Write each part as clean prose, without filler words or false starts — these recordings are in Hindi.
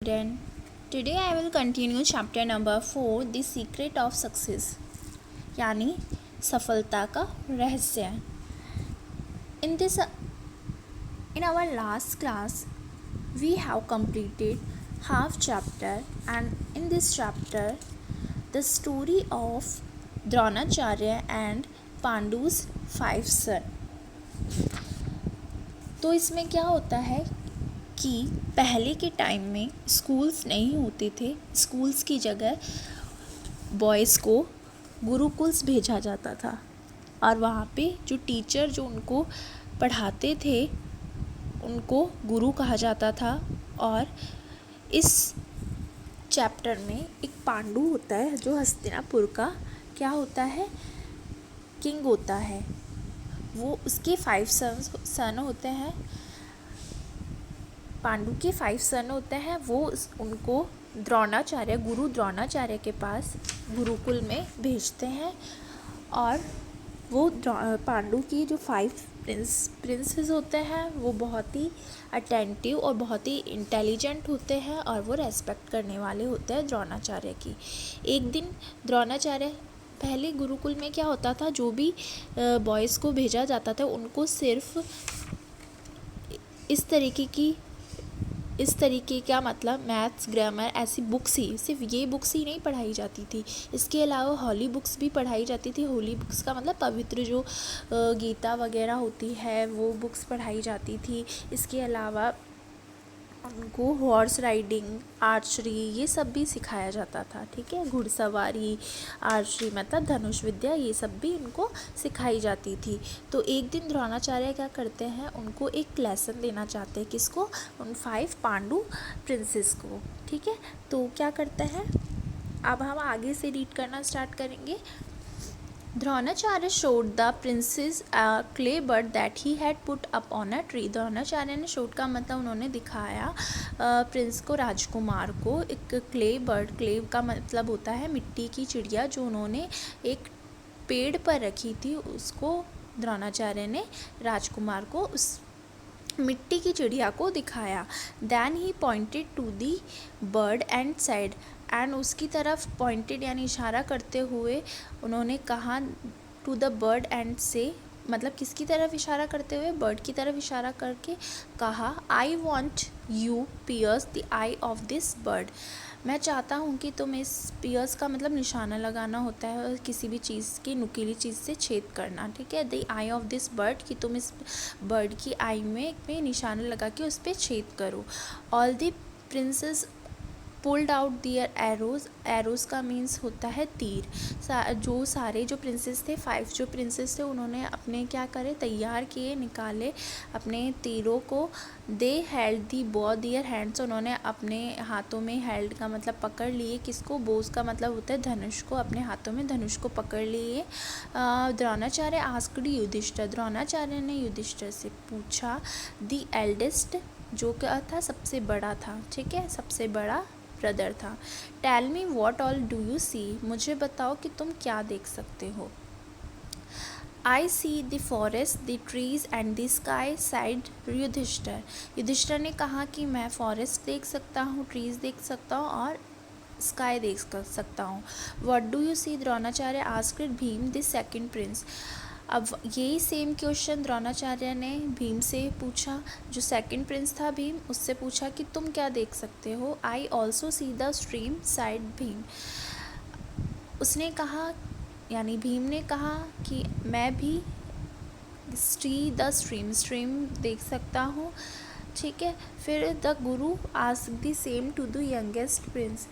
student. Today I will continue chapter number 4, The Secret of Success, यानी सफलता का रहस्य. In our last class we have completed half chapter, and in this chapter the story of Dronacharya and Pandu's 5 sons. तो इसमें क्या होता है कि पहले के टाइम में स्कूल्स नहीं होते थे. स्कूल्स की जगह बॉयज़ को गुरुकुल्स भेजा जाता था और वहाँ पे जो टीचर जो उनको पढ़ाते थे उनको गुरु कहा जाता था. और इस चैप्टर में एक पांडु होता है जो हस्तिनापुर का क्या होता है, किंग होता है. वो उसके 5 सन होते हैं. पांडु के 5 सन होते हैं. वो उनको गुरु द्रोणाचार्य के पास गुरुकुल में भेजते हैं. और वो पांडु की जो 5 प्रिंसेस होते हैं वो बहुत ही अटेंटिव और बहुत ही इंटेलिजेंट होते हैं और वो रेस्पेक्ट करने वाले होते हैं द्रोणाचार्य की. एक दिन द्रोणाचार्य पहले गुरुकुल में क्या होता था, जो भी बॉयज़ को भेजा जाता था उनको सिर्फ इस तरीके का मतलब मैथ्स, ग्रामर, ऐसी बुक्स ही, सिर्फ ये बुक्स ही नहीं पढ़ाई जाती थी. इसके अलावा होली बुक्स भी पढ़ाई जाती थी. होली बुक्स का मतलब पवित्र जो गीता वगैरह होती है वो बुक्स पढ़ाई जाती थी. इसके अलावा उनको हॉर्स राइडिंग, आर्चरी, ये सब भी सिखाया जाता था. ठीक है, घुड़सवारी, आर्चरी मतलब धनुष विद्या, ये सब भी उनको सिखाई जाती थी. तो एक दिन द्रोणाचार्य क्या करते हैं, उनको एक लेसन देना चाहते हैं. किसको? उन 5 पांडु प्रिंसेस को. ठीक है, तो क्या करते हैं, अब हम आगे से रीड करना स्टार्ट करेंगे. Dronacharya showed the princes a clay bird that he had put up on a tree. Dronacharya ने showed का मतलब उन्होंने दिखाया प्रिंस को, राजकुमार को, एक क्ले बर्ड. क्ले का मतलब होता है मिट्टी की चिड़िया, जो उन्होंने एक पेड़ पर रखी थी. उसको द्रोणाचार्य ने राजकुमार को उस मिट्टी की चिड़िया को दिखाया. Then he pointed to the bird and said, and उसकी तरफ पॉइंटेड यानी इशारा करते हुए उन्होंने कहा, टू द बर्ड एंड से मतलब किसकी तरफ इशारा करते हुए, बर्ड की तरफ इशारा करके कहा, I want you pierce the eye of this bird. मैं चाहता हूँ कि तुम इस पियर्स का मतलब निशाना लगाना होता है, किसी भी चीज़ की नुकीली चीज़ से छेद करना. ठीक है, the eye of this bird, कि तुम इस बर्ड की आई में निशाना लगा के उस पर छेद करो. All the princes pulled out their arrows का मीन्स होता है तीर. जो सारे जो प्रिंसेस थे, 5 जो प्रिंसेस थे, उन्होंने अपने क्या करे, तैयार किए, निकाले अपने तीरों को. दे हेल्ड दी बो दियर हैंड्स, उन्होंने अपने हाथों में, हेल्ड का मतलब पकड़ लिए. किसको? बोस का मतलब होता है धनुष को. अपने हाथों में धनुष को पकड़ लिए. द्रोणाचार्य आस्क्ड युधिष्ठिर, द्रोणाचार्य ने युधिष्ठिर से पूछा. दी एल्डेस्ट, जो क्या था, सबसे बड़ा था. ठीक है, सबसे बड़ा ब्रदर था. Tell me what all do you see, मुझे बताओ कि तुम क्या देख सकते हो. I see the forest, the trees and the sky said Yudhishthir. Yudhishthir ने कहा कि मैं फॉरेस्ट देख सकता हूँ, ट्रीज देख सकता हूँ और स्काई देख सकता हूँ. What do you see, Dronacharya asked Bhim the second prince. अब यही सेम क्वेश्चन द्रोणाचार्य ने भीम से पूछा. जो सेकंड प्रिंस था भीम, उससे पूछा कि तुम क्या देख सकते हो. I also see the stream side Bhim. उसने कहा यानी भीम ने कहा कि मैं भी द स्ट्रीम देख सकता हूँ. ठीक है, फिर the guru asked the same to the youngest prince.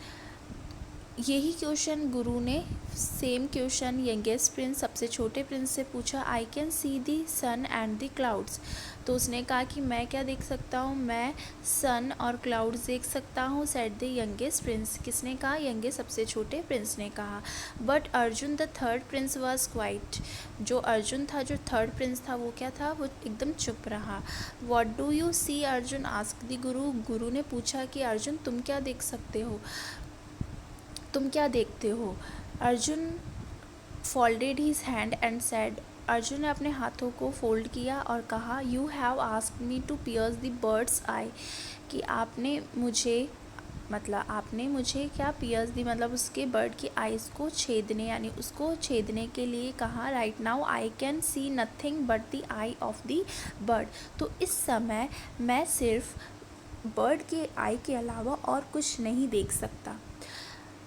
यही क्वेश्चन गुरु ने सेम क्वेश्चन यंगेस्ट प्रिंस, सबसे छोटे प्रिंस से पूछा. I can see the sun and the clouds. तो उसने कहा कि मैं क्या देख सकता हूँ, मैं सन और क्लाउड्स देख सकता हूँ. Said the youngest Prince. किसने कहा? यंगेस्ट, सबसे छोटे प्रिंस ने कहा. But Arjun the third Prince was quite. जो अर्जुन था, जो थर्ड प्रिंस था, वो क्या था, वो एकदम चुप रहा. What do you see Arjun asked the guru. गुरु ने पूछा कि अर्जुन तुम क्या देख सकते हो, तुम क्या देखते हो. Arjun folded his hand and said. Arjun ने अपने हाथों को फोल्ड किया और कहा, you have asked me to pierce the bird's eye. कि आपने मुझे मतलब आपने मुझे क्या पियर्स दी, मतलब उसके बर्ड की आइज़ को छेदने, यानी उसको छेदने के लिए कहा। Right now I can C nothing but the eye of the bird. तो इस समय मैं सिर्फ बर्ड के आई के अलावा और कुछ नहीं देख सकता।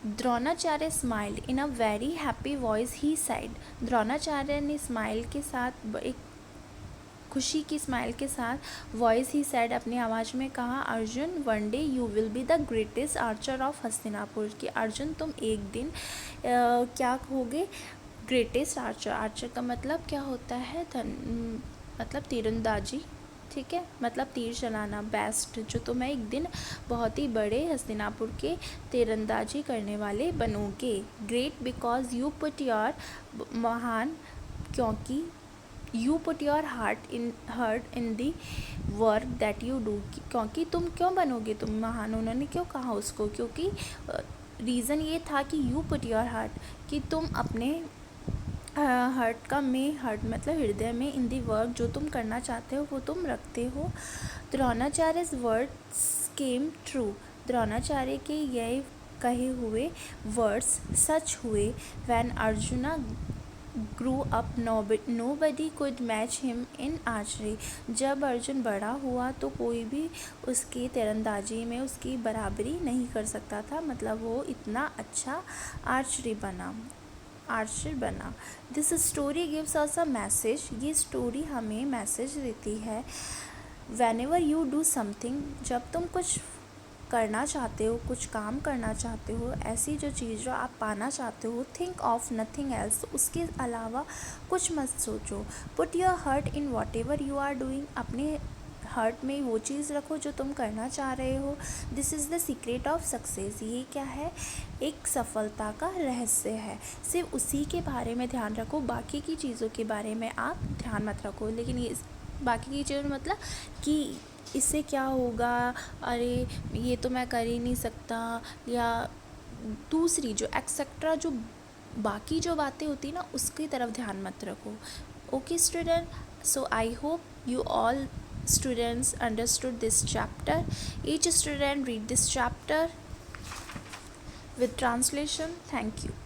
Dronacharya smiled in a very happy voice he side. Dronacharya ने स्माइल के साथ, एक खुशी की स्माइल के साथ वॉइस ही सैड, अपनी आवाज़ में कहा, Arjun one day you will be the greatest Archer of Hastinapur. कि अर्जुन तुम एक दिन क्या होगे, ग्रेटेस्ट आर्चर। आर्चर का मतलब क्या होता है, मतलब तीरंदाजी, ठीक है, मतलब तीर चलाना, बेस्ट, जो तुम्हें एक दिन बहुत ही बड़े हस्तिनापुर के तीरंदाजी करने वाले बनोगे। Great because you put your, महान क्योंकि you put your heart in the work that you do. क्योंकि तुम क्यों बनोगे तुम महान, उन्होंने क्यों कहा उसको, क्योंकि रीज़न ये था कि यू पुट योर हार्ट, कि तुम अपने हार्ट का में, हार्ट मतलब हृदय में, इन दी वर्क, जो तुम करना चाहते हो वो तुम रखते हो। द्रोणाचार्य's वर्ड्स केम ट्रू। द्रोणाचार्य के यह कहे हुए वर्ड्स सच हुए। When arjuna grew up nobody could match him in archery। जब अर्जुन बड़ा हुआ तो कोई भी उसकी तीरंदाजी में उसकी बराबरी नहीं कर सकता था, मतलब वो इतना अच्छा आर्चर बना। This story gives us a message. ये स्टोरी हमें मैसेज देती है। whenever you do something, जब तुम कुछ करना चाहते हो, कुछ काम करना चाहते हो, ऐसी जो चीज़ जो आप पाना चाहते हो, थिंक ऑफ नथिंग एल्स, उसके अलावा कुछ मत सोचो। Put your heart in whatever you are doing, अपने हार्ट में वो चीज़ रखो जो तुम करना चाह रहे हो। This is the secret of success. ये क्या है, एक सफलता का रहस्य है। सिर्फ उसी के बारे में ध्यान रखो, बाकी की चीज़ों के बारे में आप ध्यान मत रखो। लेकिन ये बाकी की चीज़ों मतलब कि इससे क्या होगा, अरे ये तो मैं कर ही नहीं सकता, या दूसरी जो एक्सेट्रा, जो बाकी जो बातें होती ना, उसकी तरफ ध्यान मत रखो। Okay student, so I hope you all students understood this chapter. Each student read this chapter with translation. Thank you.